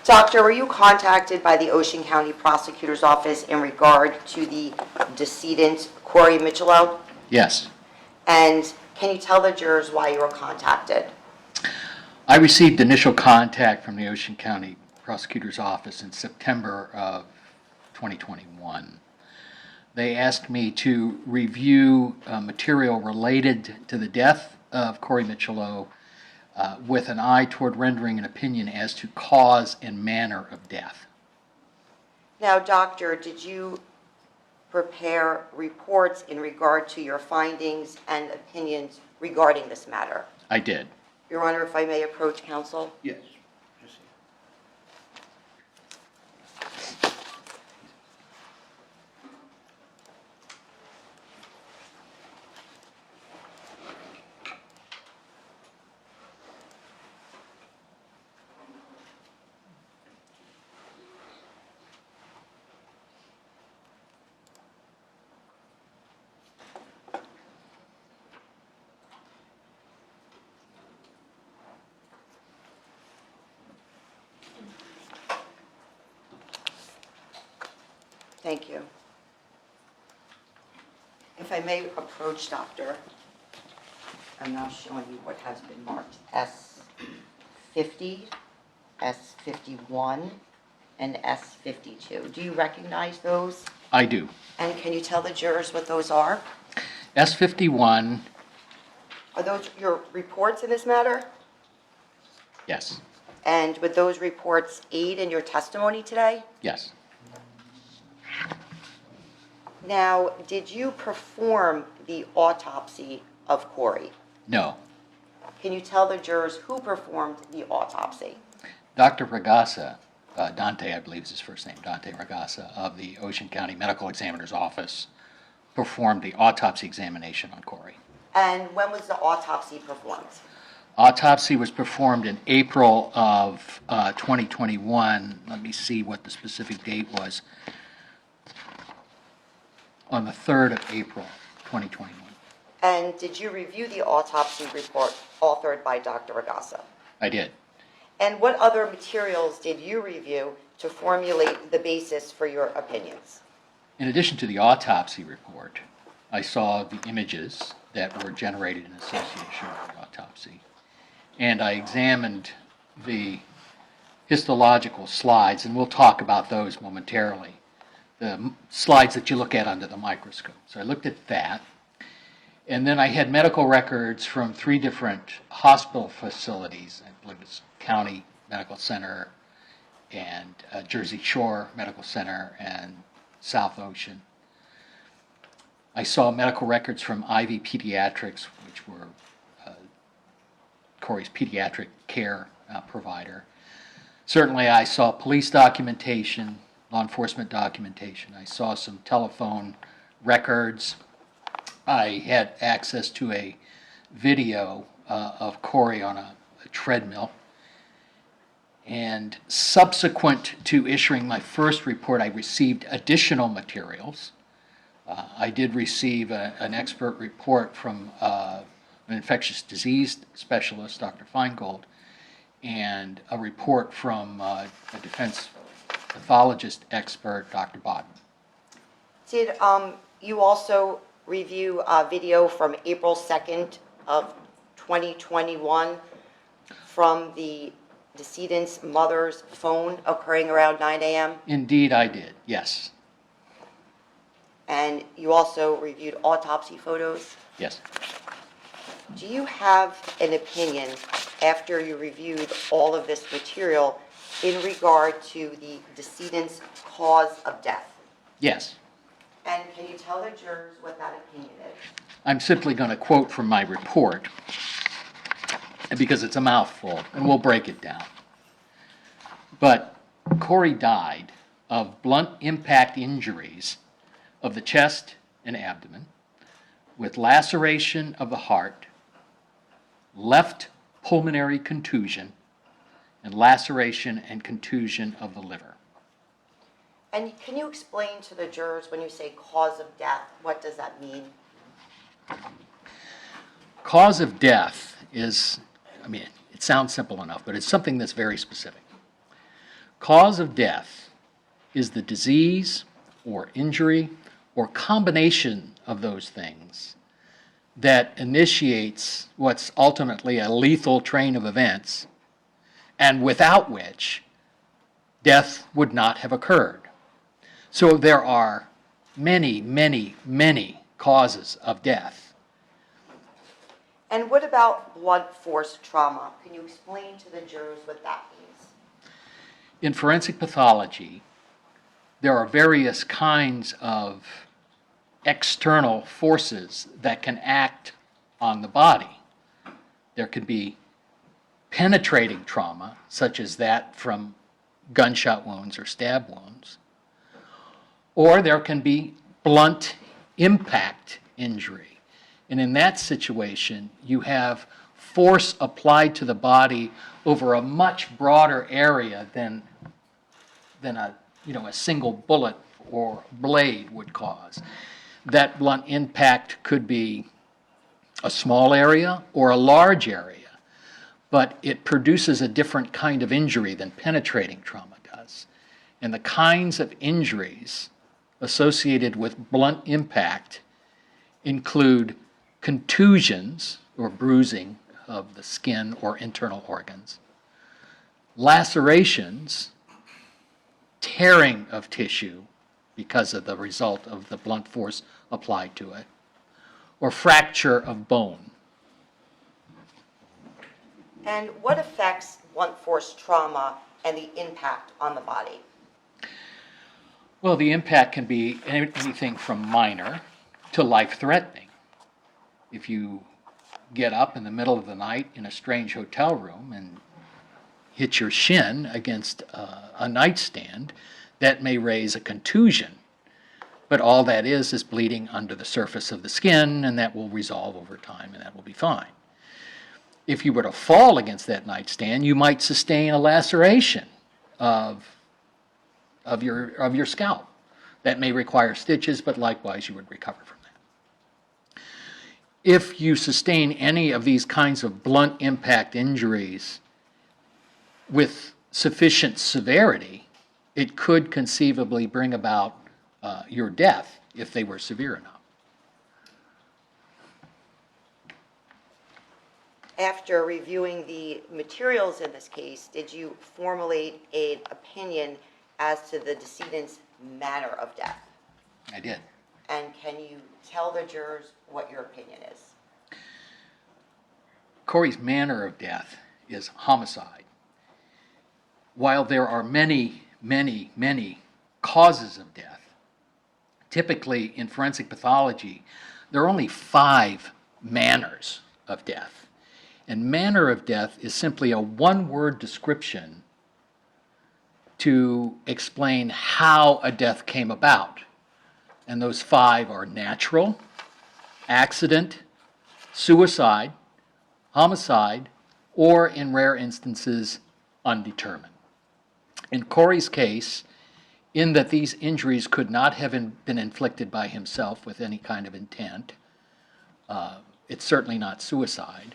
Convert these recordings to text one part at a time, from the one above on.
Doctor, were you contacted by the Ocean County Prosecutor's Office in regard to the decedent, Corey Micciolo? Yes. And can you tell the jurors why you were contacted? I received initial contact from the Ocean County Prosecutor's Office in September of 2021. They asked me to review material related to the death of Corey Micciolo with an eye toward rendering an opinion as to cause and manner of death. Now, Doctor, did you prepare reports in regard to your findings and opinions regarding this matter? I did. Your Honor, if I may approach counsel? Yes. Thank you. If I may approach, Doctor, I'm now showing you what has been marked S50, S51, and S52. Do you recognize those? I do. And can you tell the jurors what those are? S51, Are those your reports in this matter? yes. And would those reports aid in your testimony today? Yes. Now, did you perform the autopsy of Corey? No. Can you tell the jurors who performed the autopsy? Dr. Ragasa, Dante, I believe is his first name, Dante Ragasa, of the Ocean County Medical Examiner's Office, performed the autopsy examination on Corey. And when was the autopsy performed? Autopsy was performed in April of 2021. Let me see what the specific date was. On the 3rd of April, 2021. And did you review the autopsy report authored by Dr. Ragasa? I did. And what other materials did you review to formulate the basis for your opinions? In addition to the autopsy report, I saw the images that were generated in association with the autopsy, and I examined the histological slides, and we'll talk about those momentarily, the slides that you look at under the microscope. So I looked at that, and then I had medical records from 3 different hospital facilities. I believe it's County Medical Center and Jersey Shore Medical Center and South Ocean. I saw medical records from IV Pediatrics, which were Corey's pediatric care provider. Certainly I saw police documentation, law enforcement documentation. I saw some telephone records. I had access to a video of Corey on a treadmill. And subsequent to issuing my first report, I received additional materials. I did receive an expert report from an infectious disease specialist, Dr. Feingold, and a report from a defense pathologist expert, Dr. Bodden. Did you also review video from April 2nd of 2021 from the decedent's mother's phone occurring around 9 a.m.? Indeed, I did, yes. And you also reviewed autopsy photos? Yes. Do you have an opinion, after you reviewed all of this material, in regard to the decedent's cause of death? Yes. And can you tell the jurors what that opinion is? I'm simply going to quote from my report, because it's a mouthful, and we'll break it down. But Corey died of blunt impact injuries of the chest and abdomen, with laceration of the heart, left pulmonary contusion, and laceration and contusion of the liver. And can you explain to the jurors, when you say cause of death, what does that mean? Cause of death is, it sounds simple enough, but it's something that's very specific. Cause of death is the disease or injury or combination of those things that initiates what's ultimately a lethal train of events, and without which death would not have occurred. So there are many, many, many causes of death. And what about blunt force trauma? Can you explain to the jurors what that means? In forensic pathology, there are various kinds of external forces that can act on the body. There could be penetrating trauma, such as that from gunshot wounds or stab wounds, or there can be blunt impact injury. And in that situation, you have force applied to the body over a much broader area than a single bullet or blade would cause. That blunt impact could be a small area or a large area, but it produces a different kind of injury than penetrating trauma does. And the kinds of injuries associated with blunt impact include contusions or bruising of the skin or internal organs, lacerations, tearing of tissue because of the result of the blunt force applied to it, or fracture of bone. And what affects blunt force trauma and the impact on the body? Well, the impact can be anything from minor to life-threatening. If you get up in the middle of the night in a strange hotel room and hit your shin against a nightstand, that may raise a contusion. But all that is bleeding under the surface of the skin, and that will resolve over time, and that will be fine. If you were to fall against that nightstand, you might sustain a laceration of your scalp. That may require stitches, but likewise you would recover from that. If you sustain any of these kinds of blunt impact injuries with sufficient severity, it could conceivably bring about your death if they were severe enough. After reviewing the materials in this case, did you formulate an opinion as to the decedent's manner of death? I did. And can you tell the jurors what your opinion is? Corey's manner of death is homicide. While there are many, many, many causes of death, typically in forensic pathology, there are only 5 manners of death. And manner of death is simply a one-word description to explain how a death came about. And those 5 are natural, accident, suicide, homicide, or in rare instances, undetermined. In Corey's case, in that these injuries could not have been inflicted by himself with any kind of intent, it's certainly not suicide.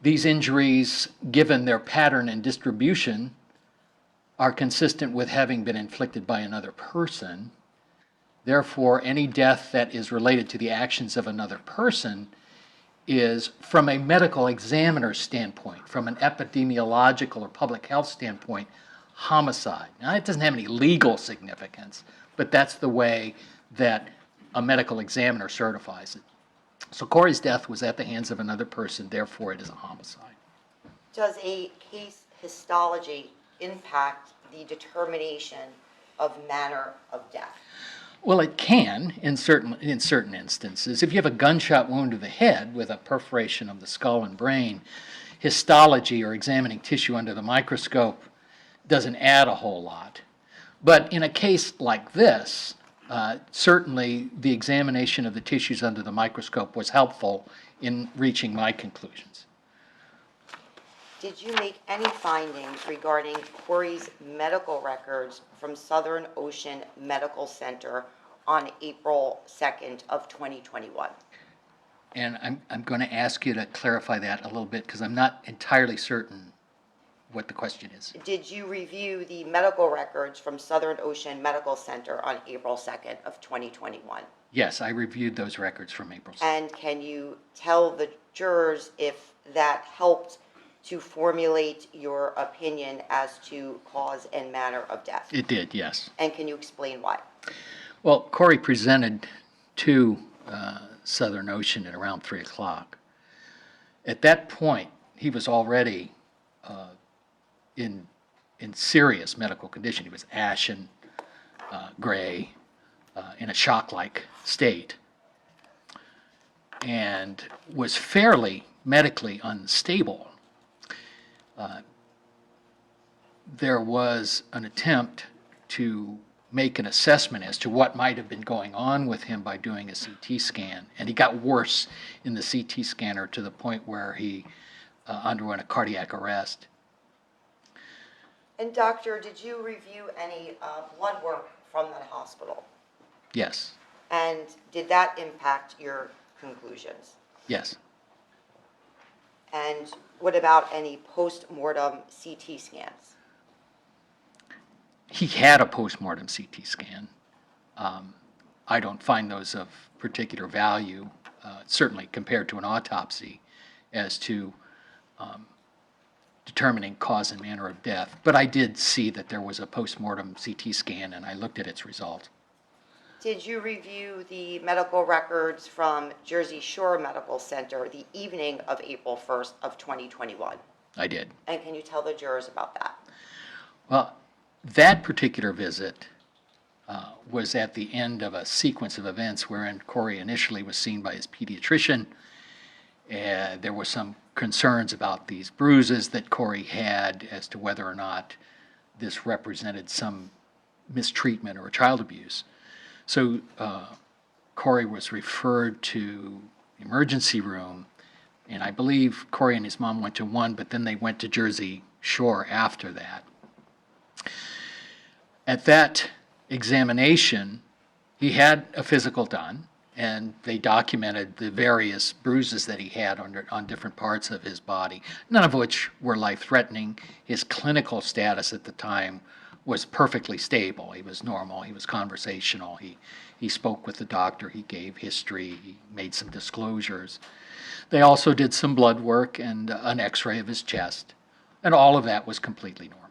These injuries, given their pattern and distribution, are consistent with having been inflicted by another person. Therefore, any death that is related to the actions of another person is, from a medical examiner's standpoint, from an epidemiological or public health standpoint, homicide. Now, it doesn't have any legal significance, but that's the way that a medical examiner certifies it. So Corey's death was at the hands of another person, therefore it is a homicide. Does a case histology impact the determination of manner of death? Well, it can in certain instances. If you have a gunshot wound to the head with a perforation of the skull and brain, histology or examining tissue under the microscope doesn't add a whole lot. But in a case like this, certainly the examination of the tissues under the microscope was helpful in reaching my conclusions. Did you make any findings regarding Corey's medical records from Southern Ocean Medical Center on April 2nd of 2021? And I'm going to ask you to clarify that a little bit because I'm not entirely certain what the question is. Did you review the medical records from Southern Ocean Medical Center on April 2nd of 2021? Yes, I reviewed those records from April 2nd. And can you tell the jurors if that helped to formulate your opinion as to cause and manner of death? It did, yes. And can you explain why? Well, Corey presented to Southern Ocean at around 3 o'clock. At that point, he was already in serious medical condition. He was ashen, gray, in a shock-like state, and was fairly medically unstable. There was an attempt to make an assessment as to what might have been going on with him by doing a CT scan, and he got worse in the CT scanner to the point where he underwent a cardiac arrest. And doctor, did you review any blood work from that hospital? Yes. And did that impact your conclusions? Yes. And what about any post-mortem CT scans? He had a postmortem CT scan. I don't find those of particular value, certainly compared to an autopsy, as to determining cause and manner of death. But I did see that there was a postmortem CT scan, and I looked at its result. Did you review the medical records from Jersey Shore Medical Center the evening of April 1st of 2021? I did. And can you tell the jurors about that? Well, that particular visit was at the end of a sequence of events wherein Corey initially was seen by his pediatrician. There were some concerns about these bruises that Corey had as to whether or not this represented some mistreatment or child abuse. So Corey was referred to the emergency room, and I believe Corey and his mom went to one, but then they went to Jersey Shore after that. At that examination, he had a physical done, and they documented the various bruises that he had on different parts of his body, none of which were life-threatening. His clinical status at the time was perfectly stable. He was normal. He was conversational. He spoke with the doctor. He gave history. He made some disclosures. They also did some blood work and an x-ray of his chest, and all of that was completely normal.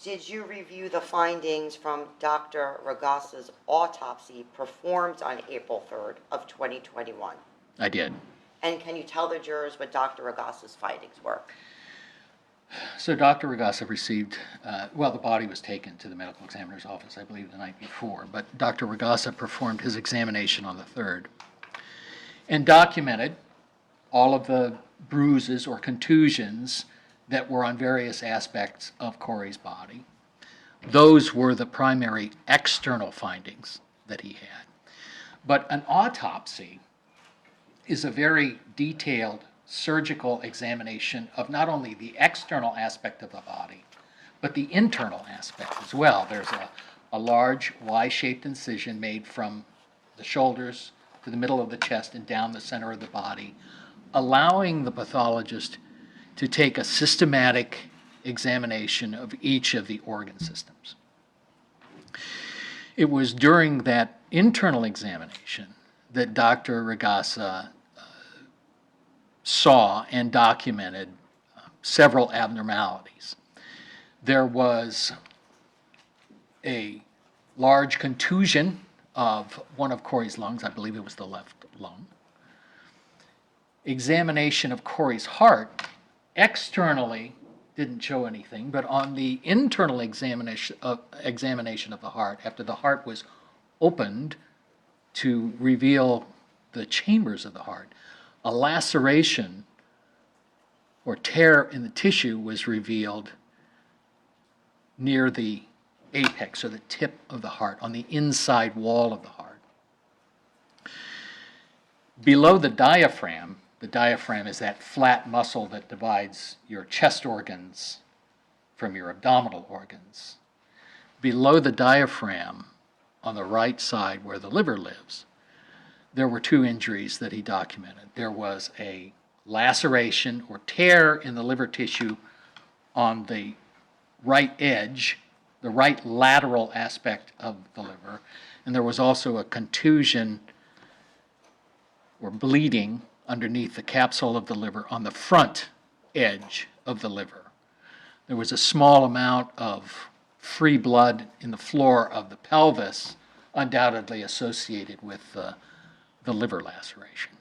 Did you review the findings from Dr. Ragassa's autopsy performed on April 3rd of 2021? I did. And can you tell the jurors what Dr. Ragassa's findings were? So Dr. Ragassa received, the body was taken to the medical examiner's office, I believe, the night before, but Dr. Ragassa performed his examination on the 3rd and documented all of the bruises or contusions that were on various aspects of Corey's body. Those were the primary external findings that he had. But an autopsy is a very detailed surgical examination of not only the external aspect of the body, but the internal aspect as well. There's a large Y-shaped incision made from the shoulders to the middle of the chest and down the center of the body, allowing the pathologist to take a systematic examination of each of the organ systems. It was during that internal examination that Dr. Ragassa saw and documented several abnormalities. There was a large contusion of one of Corey's lungs, I believe it was the left lung. Examination of Corey's heart externally didn't show anything, but on the internal examination of the heart, after the heart was opened to reveal the chambers of the heart, a laceration or tear in the tissue was revealed near the apex, or the tip of the heart, on the inside wall of the heart. Below the diaphragm is that flat muscle that divides your chest organs from your abdominal organs. Below the diaphragm, on the right side where the liver lives, there were two injuries that he documented. There was a laceration or tear in the liver tissue on the right edge, the right lateral aspect of the liver, and there was also a contusion or bleeding underneath the capsule of the liver on the front edge of the liver. There was a small amount of free blood in the floor of the pelvis, undoubtedly associated with the liver laceration.